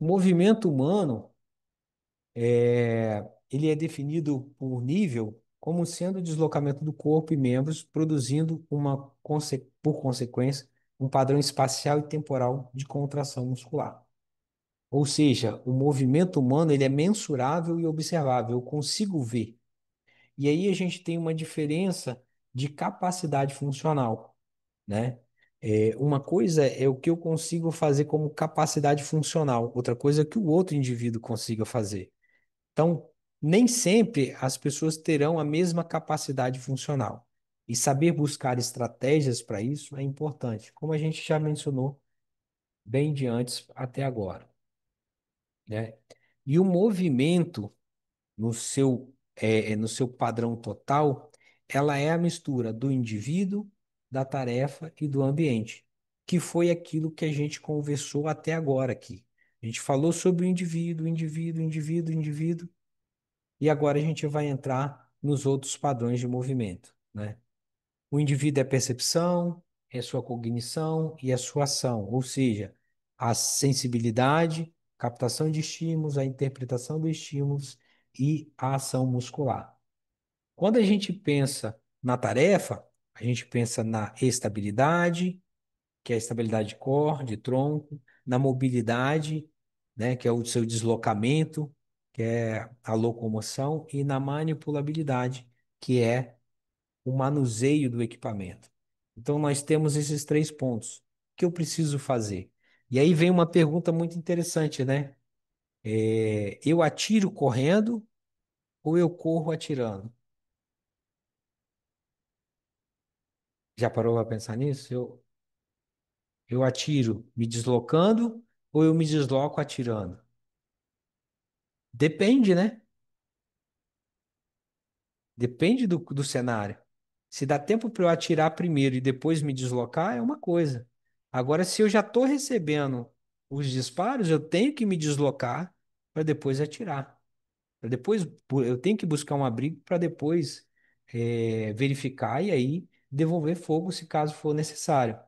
O movimento humano, ele é definido por nível como sendo o deslocamento do corpo e membros, produzindo por consequência, um padrão espacial e temporal de contração muscular. Ou seja, o movimento humano ele é mensurável e observável, eu consigo ver. E aí a gente tem uma diferença de capacidade funcional, né? Uma coisa é o que eu consigo fazer como capacidade funcional, outra coisa é o que o outro indivíduo consiga fazer. Então, nem sempre as pessoas terão a mesma capacidade funcional. E saber buscar estratégias para isso é importante, como a gente já mencionou bem de antes até agora, né? E o movimento no seu padrão total, ela é a mistura do indivíduo, da tarefa e do ambiente, que foi aquilo que a gente conversou até agora aqui. A gente falou sobre o indivíduo, indivíduo, indivíduo, indivíduo, e agora a gente vai entrar nos outros padrões de movimento, né? O indivíduo é percepção, é sua cognição e a sua ação, ou seja, a sensibilidade, captação de estímulos, a interpretação dos estímulos e a ação muscular. Quando a gente pensa na tarefa, a gente pensa na estabilidade, que é a estabilidade de core, de tronco, na mobilidade, né, que é o seu deslocamento, que é a locomoção, e na manipulabilidade, que é o manuseio do equipamento. Então, nós temos esses três pontos. O que eu preciso fazer? E aí vem uma pergunta muito interessante, né? Eu atiro correndo ou eu corro atirando? Já parou para pensar nisso? Eu atiro me deslocando ou eu me desloco atirando? Depende, né? Depende do cenário. Se dá tempo para eu atirar primeiro e depois me deslocar, é uma coisa. Agora, se eu já estou recebendo os disparos, eu tenho que me deslocar para depois atirar. Para depois, eu tenho que buscar um abrigo para depois verificar e aí devolver fogo se caso for necessário.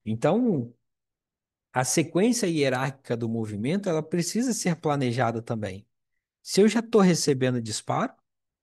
Então, a sequência hierárquica do movimento, ela precisa ser planejada também. Se eu já estou recebendo disparo,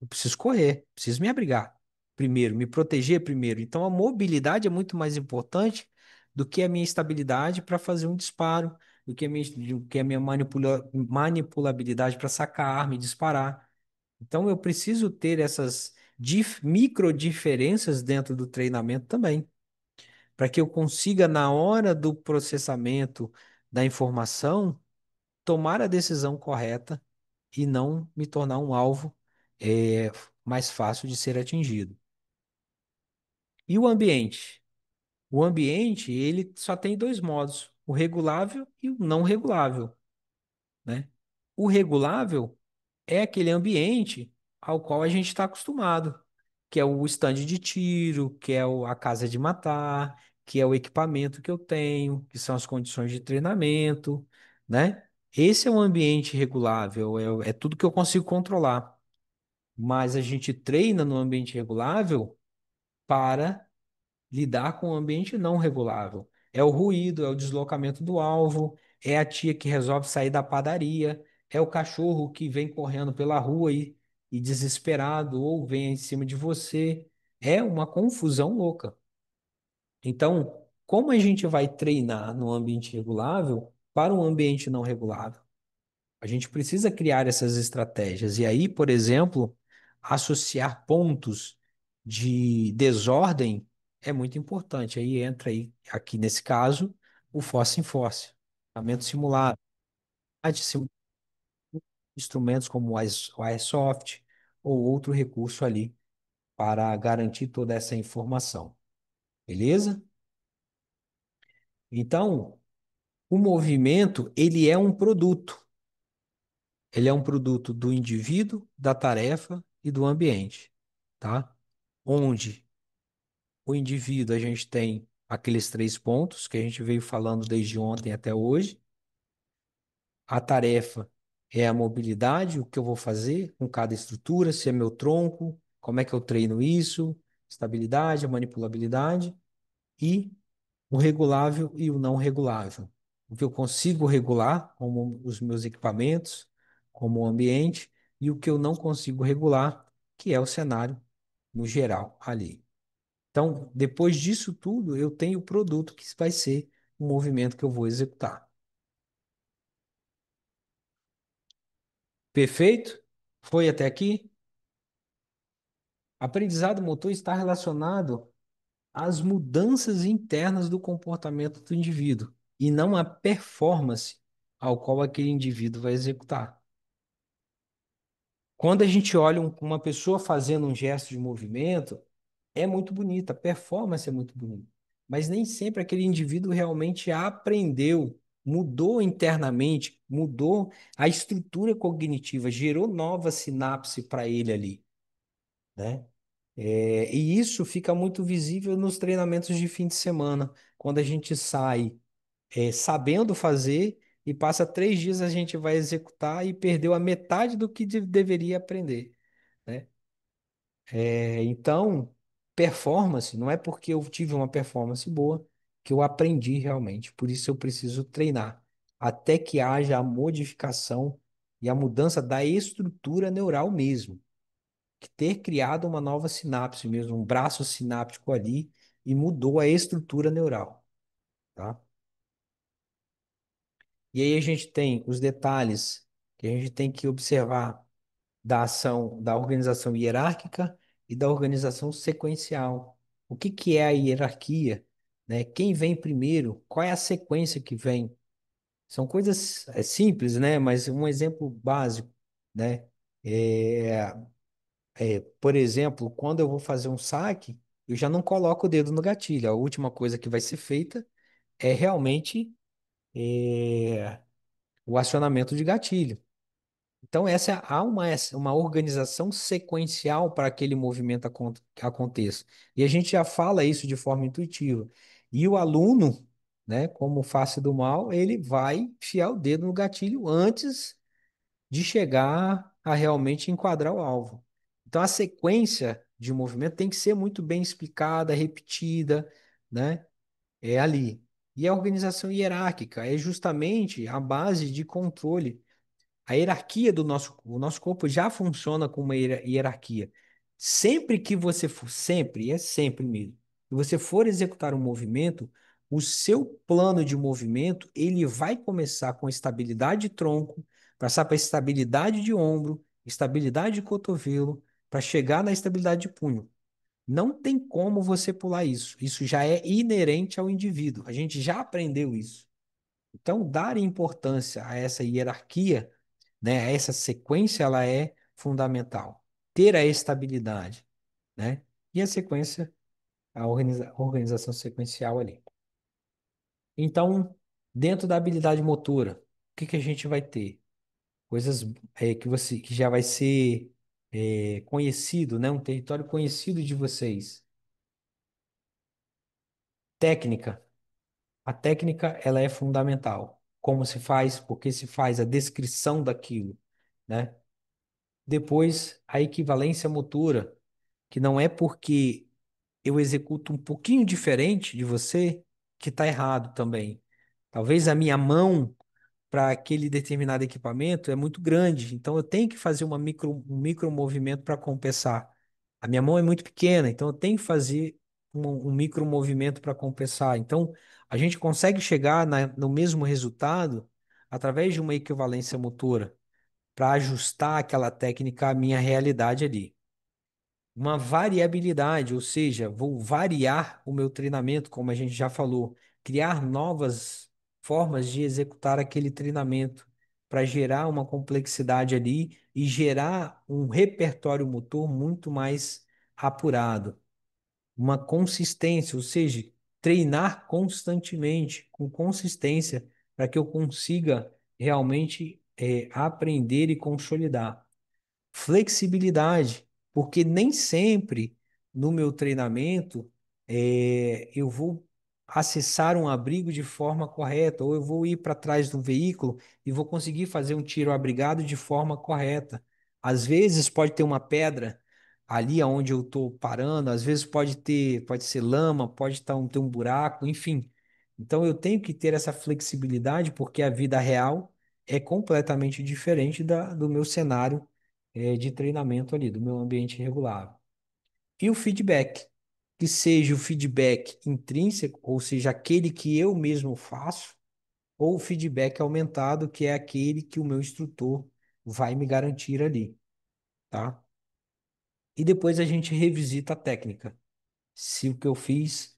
eu preciso correr, preciso me abrigar primeiro, me proteger primeiro. Então, a mobilidade é muito mais importante do que a minha estabilidade para fazer um disparo, do que a minha manipulabilidade para sacar a arma e disparar. Então, eu preciso ter essas micro diferenças dentro do treinamento também, para que eu consiga, na hora do processamento da informação, tomar a decisão correta e não me tornar um alvo é, mais fácil de ser atingido. E o ambiente? O ambiente, ele só tem dois modos, o regulável e o não regulável, né? O regulável é aquele ambiente ao qual a gente está acostumado, que é o estande de tiro, que é a casa de matar, que é o equipamento que eu tenho, que são as condições de treinamento, né? Esse é um ambiente regulável, é tudo que eu consigo controlar. Mas a gente treina no ambiente regulável para lidar com o ambiente não regulável. É o ruído, é o deslocamento do alvo, é a tia que resolve sair da padaria, é o cachorro que vem correndo pela rua e desesperado ou vem em cima de você. É uma confusão louca. Então, como a gente vai treinar no ambiente regulável para um ambiente não regulável? A gente precisa criar essas estratégias. E aí, por exemplo, associar pontos de desordem é muito importante. Aí entra aí, aqui nesse caso, o force em force, treinamento simulado, instrumentos como o Airsoft ou outro recurso ali para garantir toda essa informação. Beleza? Então, o movimento, ele é um produto. Ele é um produto do indivíduo, da tarefa e do ambiente, tá? Onde o indivíduo a gente tem aqueles três pontos que a gente veio falando desde ontem até hoje. A tarefa é a mobilidade, o que eu vou fazer com cada estrutura, se é meu tronco, como é que eu treino isso, estabilidade, a manipulabilidade e o regulável e o não regulável. o que eu consigo regular, como os meus equipamentos, como o ambiente, e o que eu não consigo regular, que é o cenário no geral ali. Então, depois disso tudo, eu tenho o produto que vai ser o movimento que eu vou executar. Perfeito? Foi até aqui? Aprendizado motor está relacionado às mudanças internas do comportamento do indivíduo e não à performance ao qual aquele indivíduo vai executar. Quando a gente olha uma pessoa fazendo um gesto de movimento, é muito bonita, a performance é muito bonita, mas nem sempre aquele indivíduo realmente aprendeu, mudou internamente, mudou a estrutura cognitiva, gerou nova sinapse para ele ali, né? E isso fica muito visível nos treinamentos de fim de semana, quando a gente sai, sabendo fazer e passa 3 dias a gente vai executar e perdeu a metade do que deveria aprender, né? Então, performance não é porque eu tive uma performance boa que eu aprendi realmente. Por isso eu preciso treinar até que haja a modificação e a mudança da estrutura neural mesmo, que ter criado uma nova sinapse mesmo, um braço sináptico ali e mudou a estrutura neural, tá? E aí a gente tem os detalhes que a gente tem que observar da ação, da organização hierárquica e da organização sequencial. O que que é a hierarquia, né? Quem vem primeiro? Qual é a sequência que vem? São coisas simples, né? Mas um exemplo básico, né? É, por exemplo, quando eu vou fazer um saque, eu já não coloco o dedo no gatilho. A última coisa que vai ser feita é realmente o acionamento de gatilho. Então, há uma organização sequencial para aquele movimento aconteça. E a gente já fala isso de forma intuitiva. E o aluno, né, como face do mal, ele vai enfiar o dedo no gatilho antes de chegar a realmente enquadrar o alvo. Então, a sequência de movimento tem que ser muito bem explicada, repetida, né? É ali. E a organização hierárquica é justamente a base de controle, a hierarquia do o nosso corpo já funciona com uma hierarquia. Sempre que você for, sempre, e é sempre mesmo, que você for executar um movimento, o seu plano de movimento, ele vai começar com estabilidade de tronco, passar para estabilidade de ombro, estabilidade de cotovelo, para chegar na estabilidade de punho. Não tem como você pular isso. Isso já é inerente ao indivíduo. A gente já aprendeu isso. Então, dar importância a essa hierarquia, né, a essa sequência, ela é fundamental. Ter a estabilidade, né? E a sequência, a organização sequencial ali. Então, dentro da habilidade motora, o que que a gente vai ter? Coisas que já vai ser conhecido, né? Um território conhecido de vocês. Técnica. A técnica, ela é fundamental. Como se faz, por que se faz, a descrição daquilo, né? Depois, a equivalência motora, que não é porque eu executo um pouquinho diferente de você que está errado também. Talvez a minha mão para aquele determinado equipamento é muito grande, então eu tenho que fazer um micro movimento para compensar. A minha mão é muito pequena, então eu tenho que fazer um micro movimento para compensar. Então, a gente consegue chegar no mesmo resultado através de uma equivalência motora para ajustar aquela técnica à minha realidade ali. Uma variabilidade, ou seja, vou variar o meu treinamento, como a gente já falou, criar novas formas de executar aquele treinamento para gerar uma complexidade ali e gerar um repertório motor muito mais apurado, uma consistência, ou seja, treinar constantemente, com consistência, para que eu consiga realmente aprender e consolidar. Flexibilidade, porque nem sempre no meu treinamento eu vou acessar um abrigo de forma correta, ou eu vou ir para trás do veículo e vou conseguir fazer um tiro abrigado de forma correta. Às vezes pode ter uma pedra ali onde eu estou parando, às vezes pode ser lama, pode ter um buraco, enfim. Então eu tenho que ter essa flexibilidade porque a vida real é completamente diferente do meu cenário de treinamento ali, do meu ambiente regular. E o feedback, que seja o feedback intrínseco, ou seja, aquele que eu mesmo faço, ou o feedback aumentado, que é aquele que o meu instrutor vai me garantir ali, tá? E depois a gente revisita a técnica, se o que eu fiz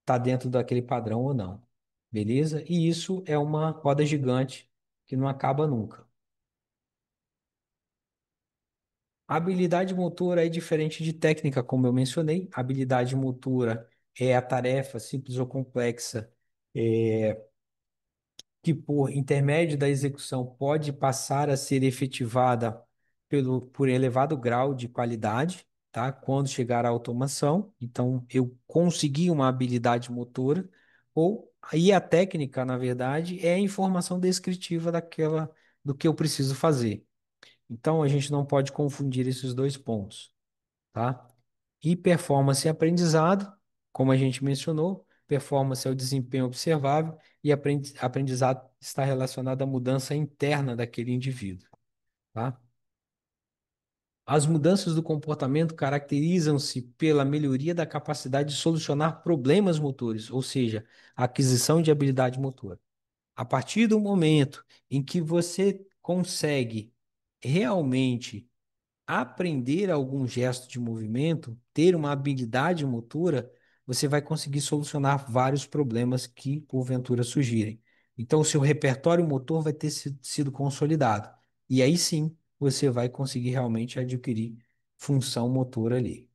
está dentro daquele padrão ou não, beleza? E isso é uma roda gigante que não acaba nunca. A habilidade motora é diferente de técnica, como eu mencionei. A habilidade motora é a tarefa simples ou complexa que, por intermédio da execução, pode passar a ser efetivada por elevado grau de qualidade, tá? Quando chegar à automação. Então, eu consegui uma habilidade motora, ou aí a técnica, na verdade, é a informação descritiva do que eu preciso fazer. Então, a gente não pode confundir esses dois pontos, tá? E performance e aprendizado, como a gente mencionou, performance é o desempenho observável e aprendizado está relacionado à mudança interna daquele indivíduo, tá? As mudanças do comportamento caracterizam-se pela melhoria da capacidade de solucionar problemas motores, ou seja, a aquisição de habilidade motora. A partir do momento em que você consegue realmente aprender algum gesto de movimento, ter uma habilidade motora, você vai conseguir solucionar vários problemas que porventura surgirem. Então, o seu repertório motor vai ter sido consolidado. E aí sim, você vai conseguir realmente adquirir função motora ali.